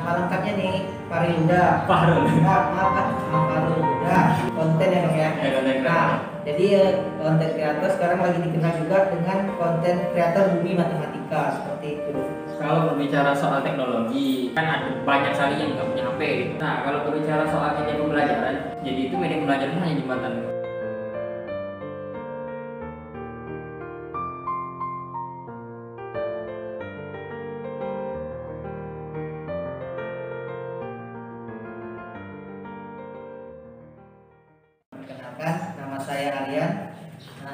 Nama lengkapnya nih Fariluda. Fahrul. Maaf, Fariluda. Konten ya Bang ya. Konten kreator. Nah, jadi konten kreator sekarang lagi dikenal juga dengan konten kreator Bumi Matematika seperti itu. Kalau berbicara soal teknologi, kan ada banyak sekali yang nggak punya HP gitu. Nah, kalau berbicara soal media pembelajaran, jadi itu media pembelajaran hanya jembatan. Perkenalkan, nama saya Aryan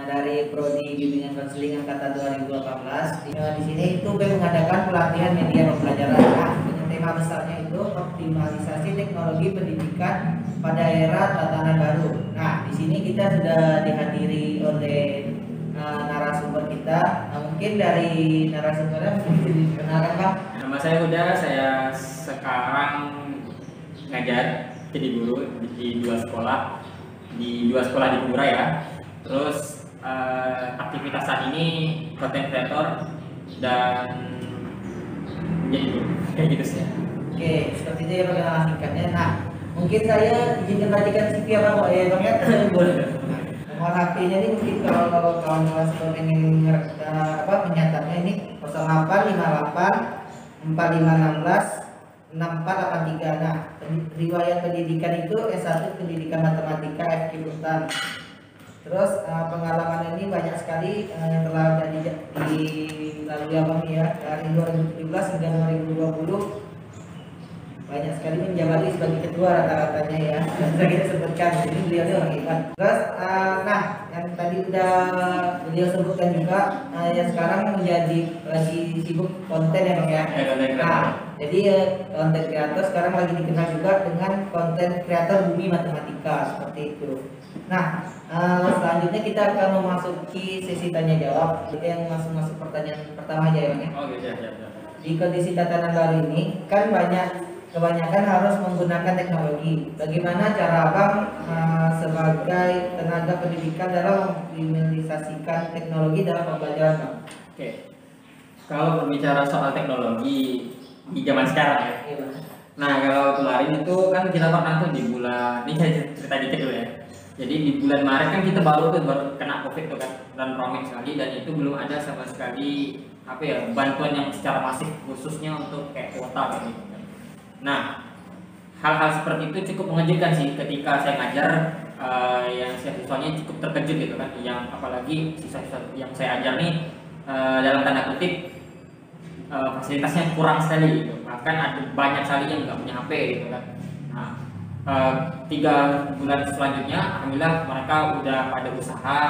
dari Prodi Bimbingan Konseling Angkatan 2018. Di sini itu mengadakan pelatihan media pembelajaran. Nah, dengan tema besarnya itu optimalisasi teknologi pendidikan pada era tatanan baru. Nah, di sini kita sudah dihadiri oleh narasumber kita. Mungkin dari narasumbernya mungkin bisa dikenalkan Pak. Nama saya Huda, saya sekarang ngajar jadi guru di dua sekolah di Pura ya. Terus aktivitas saat ini content creator dan jadi kayak gitu sih. Oke, seperti itu ya perkenalan singkatnya. Nah, mungkin saya izin membacakan CV apa Pak ya Bang ya? Boleh. Nomor HP-nya ini mungkin kalau kawan-kawan semua pengen menyatatnya ini 0858 4516 6483. Nah, riwayat pendidikan itu S1 Pendidikan Matematika FK Hutan. Terus pengalaman ini banyak sekali yang telah dilalui Abang ya, dari 2017 hingga 2020 banyak sekali menjabati sebagai ketua rata-ratanya ya. Bisa kita sebutkan ini beliau ini orang hebat. Terus nah yang tadi udah beliau sebutkan juga yang sekarang menjadi lagi sibuk konten ya Bang ya. Nah, jadi konten kreator sekarang lagi dikenal juga dengan konten kreator Bumi Matematika seperti itu. Nah, selanjutnya kita akan memasuki sesi tanya jawab. Yang masuk pertanyaan pertama aja ya Bang ya. Oh gitu ya. Di kondisi tatanan baru ini kan kebanyakan harus menggunakan teknologi. Bagaimana cara Abang sebagai tenaga pendidikan dalam mengoptimalisasikan teknologi dalam pembelajaran Bang? Oke. Kalau berbicara soal teknologi di zaman sekarang ya. Iya. Nah, kalau kemarin itu kan kita pernah tuh di bulan, ini saya cerita dikit dulu ya. Jadi di bulan Maret kan kita baru kena COVID tuh kan, dan ramai sekali, dan itu belum ada sama sekali bantuan yang secara masif khususnya untuk kayak kuota kayak gitu. Nah, hal-hal seperti itu cukup mengejutkan sih ketika saya ngajar, yang siswanya cukup terkejut gitu kan, yang apalagi siswa-siswa yang saya ajar nih dalam tanda kutip fasilitasnya kurang sekali gitu, bahkan ada banyak sekali yang nggak punya HP gitu kan. Nah, 3 bulan selanjutnya alhamdulillah mereka udah pada usaha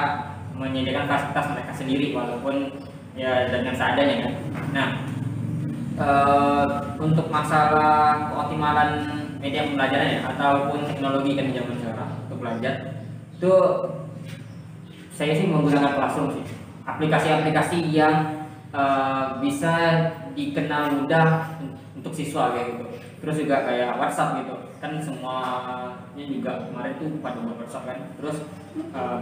menyediakan fasilitas mereka sendiri walaupun ya dengan seadanya kan. Nah, untuk masalah keoptimalan media pembelajaran ya ataupun teknologi kan di zaman sekarang untuk belajar itu saya sih menggunakan Classroom sih, aplikasi-aplikasi yang bisa dikenal mudah untuk siswa kayak gitu. Terus juga kayak WhatsApp gitu kan, semuanya juga kemarin tuh pada WhatsApp kan, terus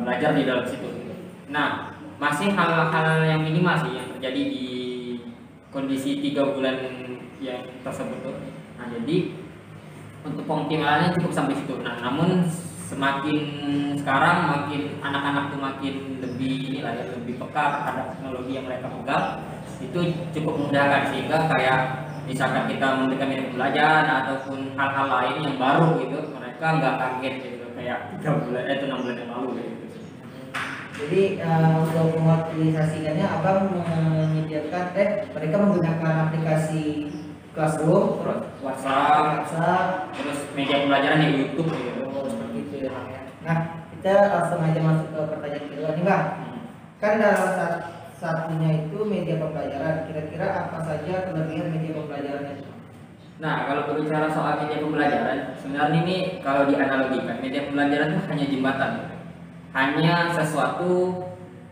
belajar di dalam situ gitu. Nah, masih hal-hal yang minimal sih yang terjadi di kondisi 3 bulan yang tersebut tuh. Nah, jadi untuk pengoptimalannya cukup sampai situ. Nah, namun semakin sekarang makin anak-anak tuh makin lebih lebih peka terhadap teknologi yang mereka pegang, itu cukup memudahkan sehingga kayak misalkan kita memberikan media pembelajaran ataupun hal-hal lain yang baru gitu, mereka nggak kaget gitu kayak 6 bulan yang lalu gitu. Jadi untuk mengoptimalisasikannya Abang menyediakan mereka menggunakan aplikasi Classroom, terus WhatsApp, terus media pembelajaran di YouTube gitu. Seperti itu ya Bang ya. Nah, kita langsung aja masuk ke pertanyaan kedua nih Bang. Kan dalam satunya itu media pembelajaran, kira-kira apa saja kelebihan media pembelajarannya? Nah, kalau berbicara soal media pembelajaran, sebenarnya ini kalau dianalogikan, media pembelajaran itu hanya jembatan, hanya sesuatu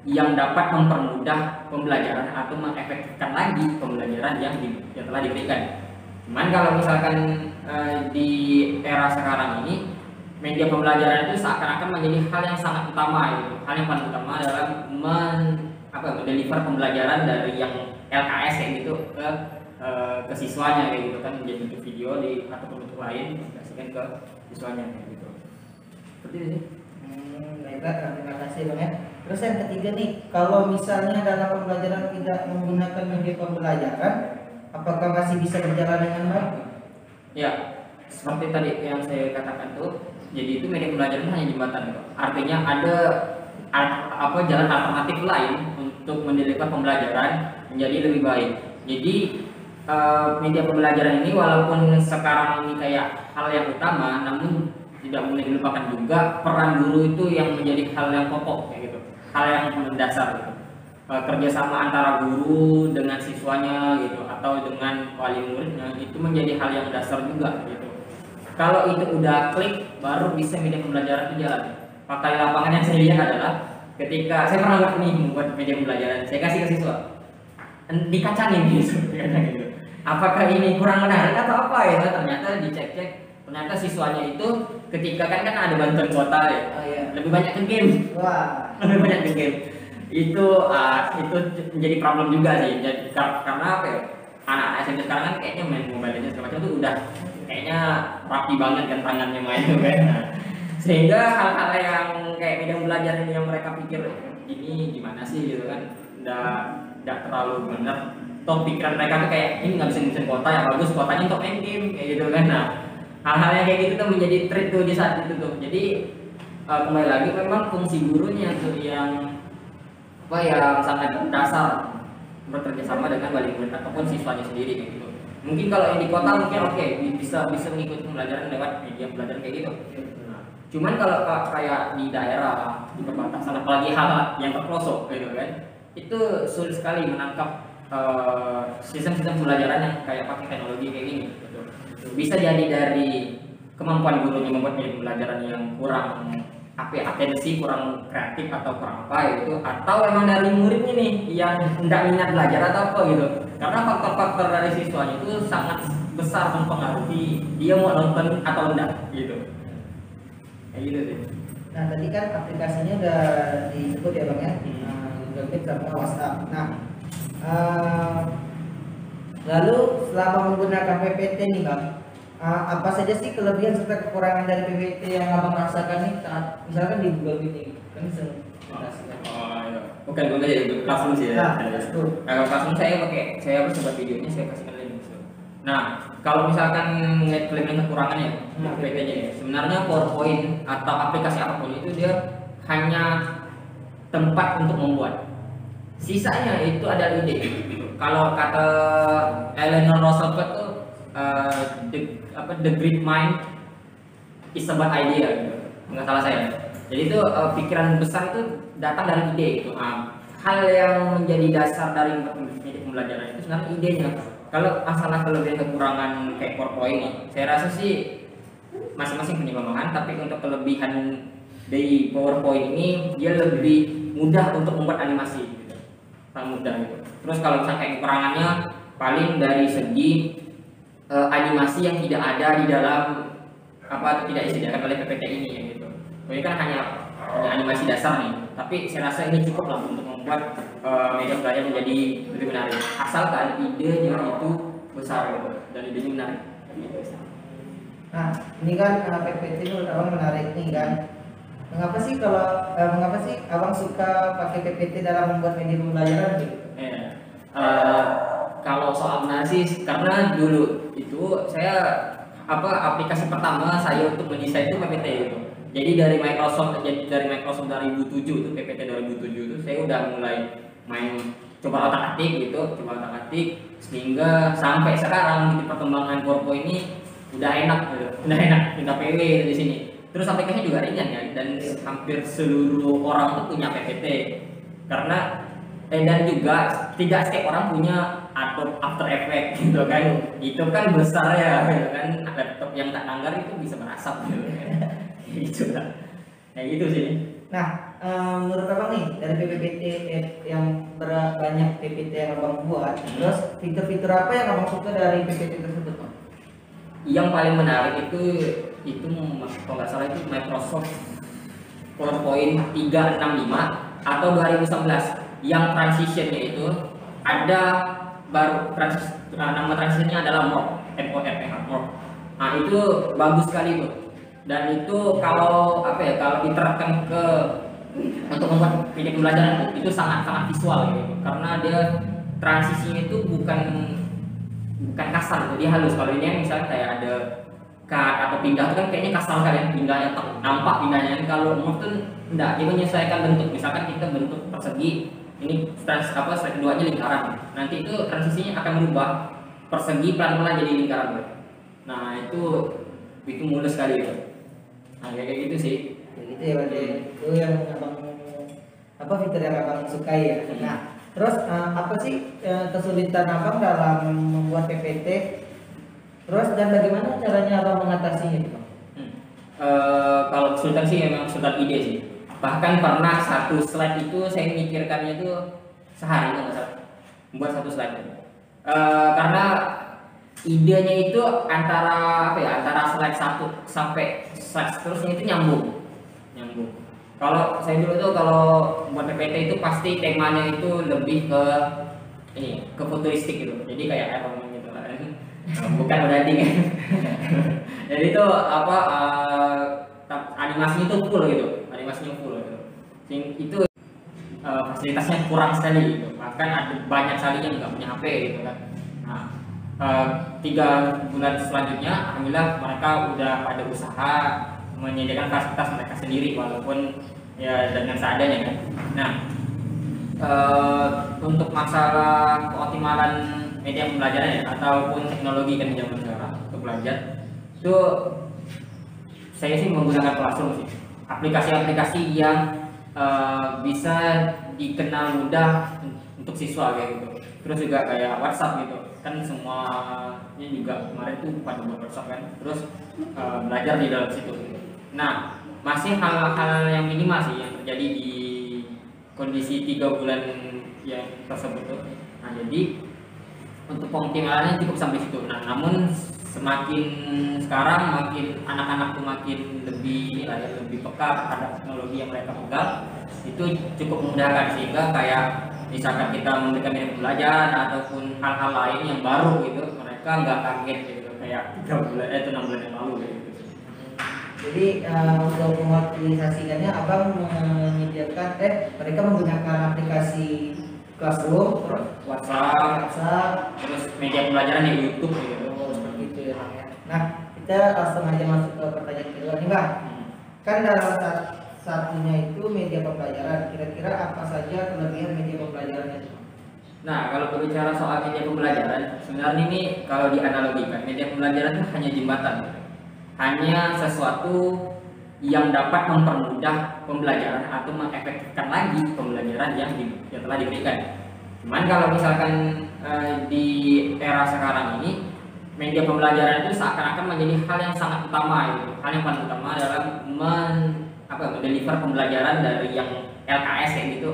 yang dapat mempermudah pembelajaran atau mengefektifkan lagi pembelajaran yang telah diberikan. Cuman kalau misalkan di era sekarang ini, media pembelajaran itu seakan-akan menjadi hal yang sangat utama, hal yang paling utama dalam mendeliver pembelajaran dari yang LKS kayak gitu ke ke siswanya kayak gitu kan, jadi bentuk video ataupun bentuk lain dikasihkan ke siswanya kayak gitu. Seperti itu sih. Baiklah, terima kasih Bang ya. Terus yang ketiga nih, kalau misalnya dalam pembelajaran tidak menggunakan media pembelajaran, apakah masih bisa berjalan dengan baik? Ya, seperti tadi yang saya katakan tuh, jadi itu media pembelajaran hanya jembatan gitu. Artinya ada jalan alternatif lain untuk mendeliver pembelajaran menjadi lebih baik. Jadi media pembelajaran ini walaupun sekarang ini kayak hal yang utama, namun tidak boleh dilupakan juga peran guru itu yang menjadi hal yang pokok kayak gitu, hal yang mendasar gitu. Kerjasama antara guru dengan siswanya gitu atau dengan wali muridnya itu menjadi hal yang dasar juga gitu. Kalau itu udah klik, baru bisa media pembelajaran itu jalan. Fakta di lapangan yang saya lihat adalah ketika saya pernah membuat media pembelajaran, saya kasih ke siswa, dikacangin gitu. Apakah ini kurang menarik atau apa ya? Ternyata dicek-cek, ternyata siswanya itu ketika kan ada bantuan kuota ya, lebih banyak ke game. Wah, lebih banyak ke game. Itu menjadi problem juga sih. Jadi, karena apa ya? Anak-anak SMP sekarang kan kayaknya main Mobile Legends segala macam tuh udah kayaknya rapi banget kan tangannya main kan. Sehingga hal-hal yang kayak media pembelajaran yang mereka pikir ini gimana sih gitu kan, nggak terlalu benar. Pikiran mereka tuh kayak ini nggak bisa ngisiin kuota, ya bagus kuotanya untuk main game kayak gitu kan. Nah, hal-hal yang kayak gitu tuh menjadi trik tuh di saat itu tuh. Jadi kembali lagi memang fungsi gurunya tuh yang sangat dasar, bekerja sama dengan wali murid ataupun siswanya sendiri kayak gitu. Mungkin kalau yang di kota mungkin bisa mengikuti pembelajaran lewat media pembelajaran kayak gitu. Nah, cuman kalau kayak di daerah di perbatasan apalagi hal yang terpelosok gitu kan, itu sulit sekali menangkap sistem-sistem pembelajaran yang kayak pakai teknologi kayak gini gitu. Bisa jadi dari kemampuan gurunya membuat media pembelajaran yang kurang atensi, kurang kreatif atau kurang apa gitu, atau emang dari muridnya nih yang tidak minat belajar atau apa gitu. Karena faktor-faktor dari siswanya itu sangat besar mempengaruhi dia mau nonton atau enggak gitu. Kayak gitu sih. nah tadi kan aplikasinya udah disebut ya Bang ya, Google Meet sama WhatsApp. Nah, lalu selama menggunakan PPT nih Bang, apa saja sih kelebihan serta kekurangan dari PPT yang Abang rasakan nih saat misalkan di Google Meeting kan sering Bukan gue jadi Classroom sih ya. Kalau Classroom saya coba videonya saya kasihkan link. Nah, kalau misalkan ngeliat kelebihan kekurangannya PPT-nya ya, sebenarnya PowerPoint atau aplikasi apapun itu dia hanya tempat untuk membuat. Sisanya itu ada ide. Kalau kata Eleanor Roosevelt tuh the great mind is about idea gitu. Nggak salah saya. Jadi itu pikiran besar itu datang dari ide gitu. Hal yang menjadi dasar dari media pembelajaran itu sebenarnya idenya. Kalau masalah kelebihan kekurangan kayak PowerPoint nih, saya rasa sih masing-masing punya kelemahan, tapi untuk kelebihan dari PowerPoint ini dia lebih mudah untuk membuat animasi gitu. Sangat mudah gitu. Terus kalau misalnya kayak kekurangannya paling dari segi animasi yang tidak ada di dalam tidak disediakan oleh PPT ini ya gitu. Ini kan hanya animasi dasar nih, tapi saya rasa ini cukup lah untuk membuat media pembelajaran menjadi lebih menarik. Asalkan idenya itu besar gitu dan idenya menarik. Nah, ini kan PPT menurut Abang menarik nih kan. Mengapa sih Abang suka pakai PPT dalam membuat media pembelajaran gitu? Kalau soal menarik sih karena dulu itu saya aplikasi pertama saya untuk mendesain itu PPT gitu. Jadi dari Microsoft 2007 itu PPT 2007 itu saya udah mulai main coba otak-atik sehingga sampai sekarang di perkembangan PowerPoint ini udah enak tinggal PW di sini. Terus aplikasinya juga ringan ya dan hampir seluruh orang tuh punya PPT karena dan juga tidak setiap orang punya After Effects gitu kan. Itu kan besar ya gitu kan, laptop yang tak langgar itu bisa berasap gitu kan. Gitu lah. Kayak gitu sih. Nah, menurut Abang nih dari PPT yang banyak PPT yang Abang buat, terus fitur-fitur apa yang Abang suka dari PPT tersebut, Bang? Yang paling menarik itu kalau nggak salah itu Microsoft PowerPoint 365 atau 2019 yang transitionnya itu ada baru nama transisinya adalah Morph. Nah itu bagus sekali itu, dan itu kalau kalau diterapkan ke untuk membuat video pembelajaran itu sangat visual gitu, karena dia transisinya itu bukan kasar, jadi halus. Kalau ini misalnya kayak ada cut atau pindah itu kan kayaknya kasar kalian pindahnya, nampak pindahnya. Kalau Morph tuh enggak, dia menyesuaikan bentuk. Misalkan kita bentuk persegi, ini slide keduanya lingkaran, nanti itu transisinya akan berubah persegi pelan-pelan jadi lingkaran. Nah itu mulus sekali itu. Nah kayak gitu sih. Kayak gitu ya Bang. Itu yang abang fitur yang abang sukai ya. Nah terus apa sih kesulitan abang dalam membuat PPT? Terus dan bagaimana caranya abang mengatasinya itu? Kalau kesulitan sih memang kesulitan ide sih. Bahkan pernah satu slide itu saya mikirkannya itu sehari nggak salah membuat satu slide. Karena idenya itu antara slide 1 sampai slide seterusnya itu nyambung. Kalau saya dulu tuh kalau buat PPT itu pasti temanya itu lebih ke futuristik gitu. Jadi kayak apa gitu lah. Bukan berarti kan. Jadi itu animasinya itu full gitu. Itu fasilitasnya kurang sekali gitu. Bahkan ada banyak sekali yang nggak punya HP gitu kan. Nah, 3 bulan selanjutnya alhamdulillah mereka udah pada usaha menyediakan fasilitas mereka sendiri walaupun ya dengan seadanya kan. Nah untuk masalah keoptimalan media pembelajaran ataupun teknologi kan di zaman sekarang untuk belajar itu saya sih menggunakan Classroom sih, aplikasi-aplikasi yang bisa dikenal mudah untuk siswa kayak gitu. Terus juga kayak WhatsApp gitu kan, semuanya juga kemarin tuh pada buat WhatsApp kan, terus belajar di dalam situ. Nah masih hal-hal yang minimal sih yang terjadi di kondisi 3 bulan yang tersebut tuh. Nah jadi untuk pengoptimalannya cukup sampai situ. Nah namun semakin sekarang makin anak-anak tuh makin lebih peka terhadap teknologi yang mereka pegang, itu cukup memudahkan sehingga kayak misalkan kita memberikan media pembelajaran ataupun hal-hal lain yang baru gitu, mereka nggak kaget gitu kayak 6 bulan yang lalu gitu. Jadi untuk mengoptimalisasikannya abang menyediakan mereka menggunakan aplikasi Classroom, WhatsApp, terus media pembelajaran di YouTube gitu. Seperti itu ya Bang ya. Nah kita langsung aja masuk ke pertanyaan kedua nih Bang. Kan dalam satunya itu media pembelajaran, kira-kira apa saja kelebihan media pembelajarannya itu? Nah kalau berbicara soal media pembelajaran, sebenarnya ini kalau dianalogikan media pembelajaran itu hanya jembatan, hanya sesuatu yang dapat mempermudah pembelajaran atau mengefektifkan lagi pembelajaran yang telah diberikan. Cuman kalau misalkan di era sekarang ini media pembelajaran itu seakan-akan menjadi hal yang sangat utama gitu. Hal yang paling utama dalam mendeliver pembelajaran dari yang LKS kayak gitu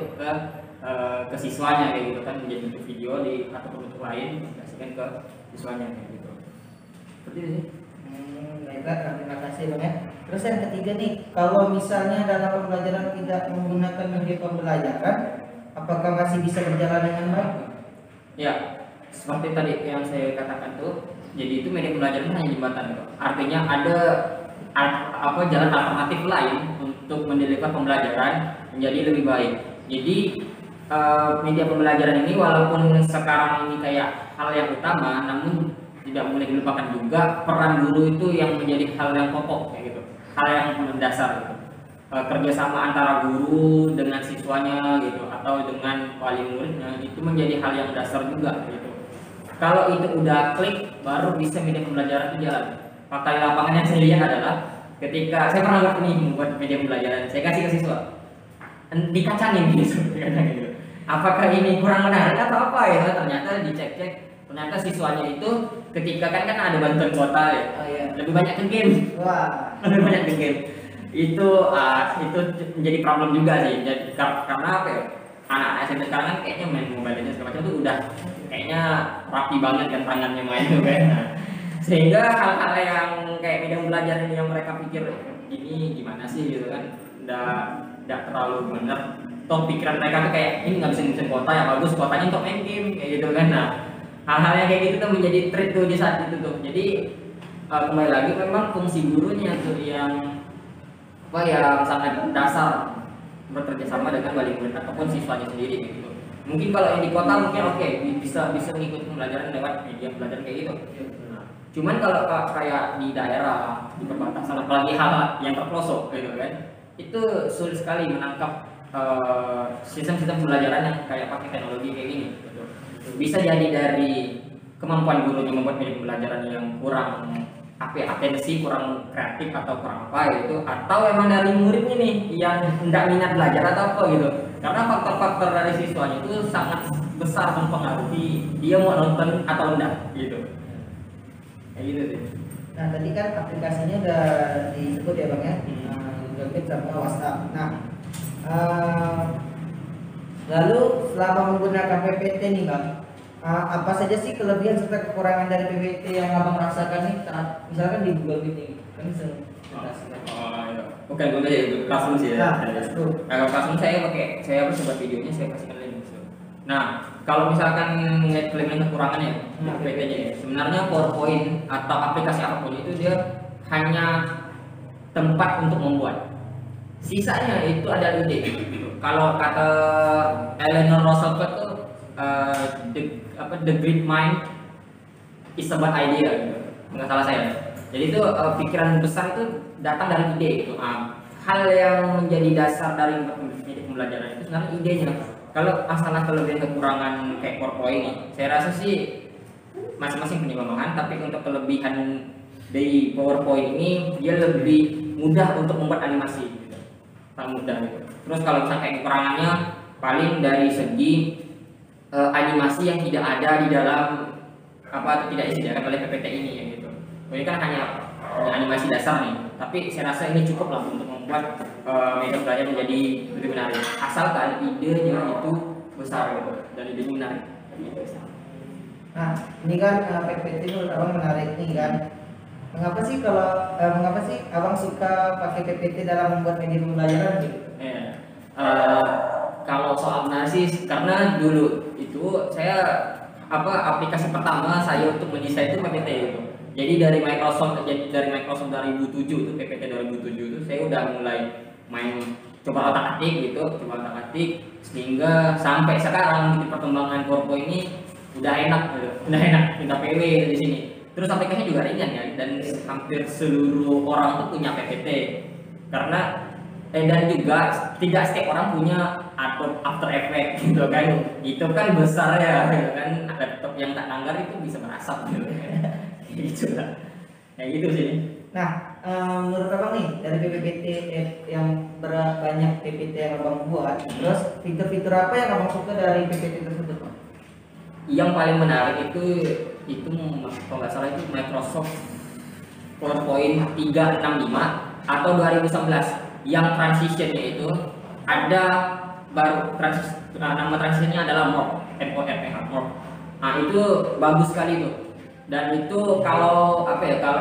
ke siswanya kayak gitu kan, menjadi bentuk video atau bentuk lain dikasihkan ke siswanya kayak gitu. Seperti itu sih. Baiklah, terima kasih Bang ya. Terus yang ketiga nih, kalau misalnya dalam pembelajaran tidak menggunakan media pembelajaran, apakah masih bisa berjalan dengan baik? Ya, seperti tadi yang saya katakan tuh, jadi itu media pembelajaran hanya jembatan gitu. Artinya ada jalan alternatif lain untuk mendeliver pembelajaran menjadi lebih baik. Jadi media pembelajaran ini walaupun sekarang ini kayak hal yang utama, namun tidak boleh dilupakan juga peran guru itu yang menjadi hal yang pokok kayak gitu, hal yang mendasar gitu. Kerjasama antara guru dengan siswanya gitu atau dengan wali muridnya itu menjadi hal yang dasar juga gitu. Kalau itu udah klik, baru bisa media pembelajaran itu jalan. Fakta di lapangan yang saya lihat adalah ketika saya pernah membuat media pembelajaran, saya kasih ke siswa, dikacangin gitu, apakah ini kurang menarik atau apa ya? Ternyata dicek-cek, ternyata siswanya itu ketika kan ada bantuan kuota ya, lebih banyak ke game. Wah, lebih banyak ke game. Itu menjadi problem juga sih. Jadi karena apa ya? Anak-anak SMP sekarang kan kayaknya main Mobile Legends segala macam tuh udah kayaknya rapi banget kan tangannya main tuh kan. Nah, sehingga hal-hal yang kayak media pembelajaran ini yang mereka pikir ini gimana sih gitu kan, tidak terlalu benar. Toh pikiran mereka tuh kayak ini nggak bisa kuota ya, bagus kuotanya untuk main game kayak gitu kan. Nah hal-hal yang kayak gitu tuh menjadi trik tuh di saat itu tuh. Jadi kembali lagi memang fungsi gurunya tuh yang yang sangat dasar, bekerja sama dengan wali murid ataupun siswanya sendiri gitu. Mungkin kalau yang di kota mungkin oke, bisa mengikuti pembelajaran lewat media pelajaran kayak gitu. Cuman kalau kayak di daerah, di perbatasan, apalagi hal yang terpelosok gitu kan, itu sulit sekali menangkap sistem-sistem pembelajaran yang kayak pakai teknologi kayak gini gitu. Bisa jadi dari kemampuan gurunya membuat media pembelajaran yang kurang atensi, kurang kreatif atau kurang apa gitu, atau emang dari muridnya nih yang tidak minat belajar atau apa gitu. Karena faktor-faktor dari siswanya itu sangat besar mempengaruhi dia mau nonton atau enggak gitu. Kayak gitu sih. Nah tadi kan aplikasinya udah disebut ya bang ya, Google Meet sama WhatsApp. Nah lalu selama menggunakan PPT nih bang, apa saja sih kelebihan serta kekurangan dari PPT yang abang rasakan nih saat misalkan di Google Meeting kan bisa Iya. Oke, gue aja itu Classroom sih ya. Kalau Classroom saya buat videonya saya kasihkan link. Nah, kalau misalkan ngeliat kelebihan kekurangannya PPT-nya ya, sebenarnya PowerPoint atau aplikasi apapun itu dia hanya tempat untuk membuat. Sisanya itu ada ide. Kalau kata Eleanor Roosevelt tuh the great mind is about idea gitu. Nggak salah saya. Jadi itu pikiran besar itu datang dari ide gitu. Hal yang menjadi dasar dari pembelajaran itu sebenarnya idenya. Kalau masalah kelebihan kekurangan kayak PowerPoint ini, saya rasa sih masing-masing punya kelemahan, tapi untuk kelebihan dari PowerPoint ini dia lebih mudah untuk membuat animasi gitu. Tak mudah gitu. Terus kalau misalnya kayak kekurangannya paling dari segi animasi yang tidak ada di dalam atau tidak disediakan oleh PPT ini ya gitu. Ini kan hanya animasi dasar nih, tapi saya rasa ini cukup lah untuk membuat media belajar menjadi lebih menarik. Asalkan idenya itu besar gitu dan idenya menarik. Nah ini kan PPT itu abang menarik nih kan. Mengapa sih abang suka pakai PPT dalam membuat media pembelajaran gitu? Kalau soal sih karena dulu itu saya aplikasi pertama saya untuk mendesain itu PPT gitu. Jadi dari Microsoft 2007 itu PPT 2007 itu saya udah mulai main coba otak-atik sehingga sampai sekarang di perkembangan PowerPoint ini udah enak tinggal PW di sini. Terus aplikasinya juga ringan ya dan hampir seluruh orang tuh punya PPT karena dan juga tidak setiap orang punya After Effects gitu kan. Itu kan besar ya gitu kan, laptop yang tak langgar itu bisa merasap gitu. Gitu lah. Kayak gitu sih. Nah, menurut abang nih dari PPT yang banyak PPT yang abang buat, terus fitur-fitur apa yang abang suka dari PPT tersebut, Bang? Yang paling menarik itu kalau nggak salah itu Microsoft PowerPoint 365 atau 2011 yang transitionnya itu ada baru nama transitionnya adalah MORPH. Nah itu bagus sekali tuh. Dan itu kalau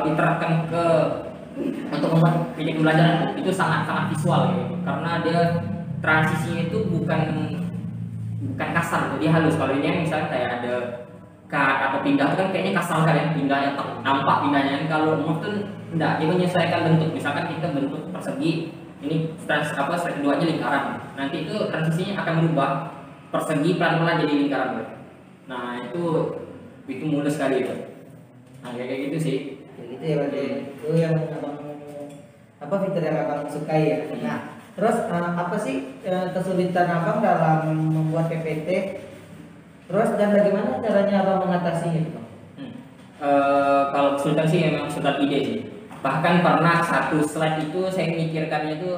diterapkan ke untuk membuat media pembelajaran itu sangat visual gitu. Karena dia transisinya itu bukan kasar, jadi halus. Kalau ini misalnya kayak ada cut atau pindah itu kan kayaknya kasar kan, pindahnya nampak pindahnya. Kalau MOV tuh enggak, dia menyesuaikan bentuk. Misalkan kita bentuk persegi, ini slide keduanya lingkaran. Nanti itu transisinya akan berubah persegi pelan-pelan jadi lingkaran. Nah itu mulus sekali itu. Nah kayak gitu sih. Kayak gitu ya berarti. Itu yang abang fitur yang abang sukai ya. Nah terus apa sih kesulitan abang dalam membuat PPT? Terus dan bagaimana caranya abang mengatasinya itu? Kalau kesulitan sih memang sulit ide sih. Bahkan pernah satu slide itu saya mikirkannya itu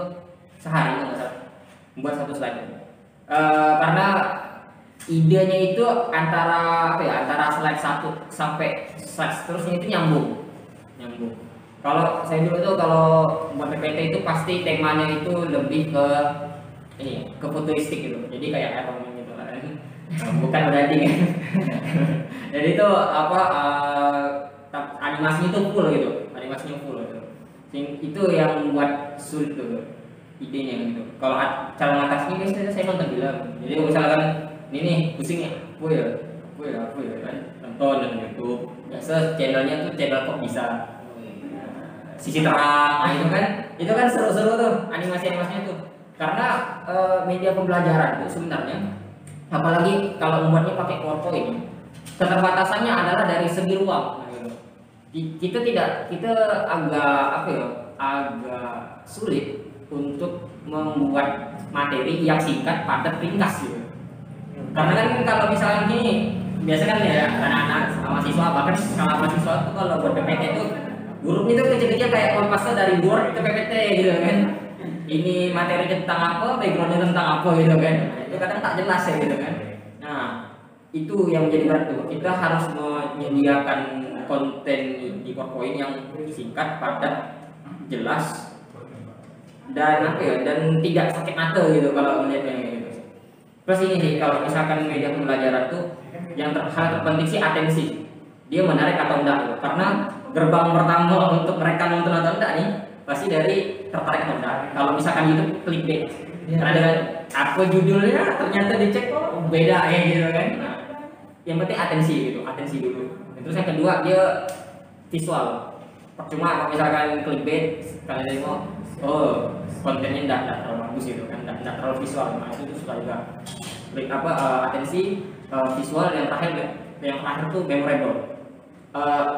sehari nggak salah membuat satu slide. Karena idenya itu antara slide 1 sampai slide seterusnya itu nyambung. Kalau saya dulu tuh kalau buat PPT itu pasti temanya itu lebih ke futuristik gitu. Jadi kayak apa gitu lah. Bukan branding ya. Jadi itu animasinya itu full gitu. Itu yang membuat sulit tuh idenya gitu. Kalau cara mengatasinya biasanya saya nonton film. Jadi misalkan ini pusing ya, apa ya kan nonton YouTube. Biasa channelnya tuh channel kok bisa sisi terang, nah, itu kan seru-seru tuh animasinya tuh. Karena media pembelajaran tuh sebenarnya, apalagi kalau membuatnya pakai PowerPoint, keterbatasannya adalah dari segi ruang. Kita agak sulit untuk membuat materi yang singkat, padat, ringkas gitu. Karena kan kalau misalnya gini, biasa kan ya anak-anak mahasiswa, bahkan kalau mahasiswa tuh kalau buat PPT itu huruf itu kecil-kecil kayak kompasnya dari Word ke PPT gitu kan. Ini materi tentang apa, backgroundnya tentang apa gitu kan. Itu kadang tak jelas ya gitu kan. Nah, itu yang menjadi berat tuh. Kita harus menyediakan konten di PowerPoint yang singkat, padat, jelas, dan dan tidak sakit mata gitu kalau melihatnya gitu. Plus ini sih, kalau misalkan media pembelajaran tuh yang hal terpenting sih atensi. Dia menarik atau enggak gitu. Karena gerbang pertama untuk mereka nonton atau enggak nih pasti dari tertarik atau enggak. Kalau misalkan YouTube clickbait, karena dengan apa judulnya ternyata dicek beda ya gitu kan. Nah, yang penting atensi dulu. Terus yang kedua dia visual. Percuma kalau misalkan clickbait kalian mau kontennya enggak terlalu bagus gitu kan, enggak terlalu visual. Nah, itu tuh suka juga. Atensi, visual, yang terakhir tuh memorable.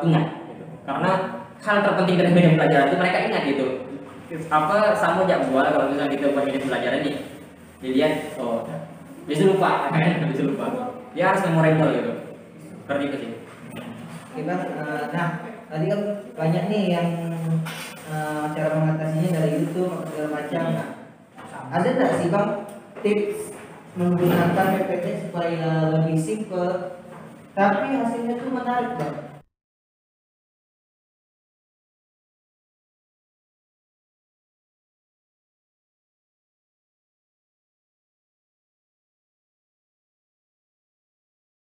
Ingat gitu. Karena hal terpenting dari media pelajaran itu mereka ingat gitu. Sama aja buat kalau misalnya kita buat media pelajaran nih, dilihat bisa lupa kan, bisa lupa. Dia harus memorable gitu. Seperti itu sih. Oke Bang, nah tadi kan banyak nih yang cara mengatasinya dari YouTube atau segala macam. Nah, ada nggak sih Bang tips menggunakan PPT supaya lebih simple tapi hasilnya tuh menarik Bang?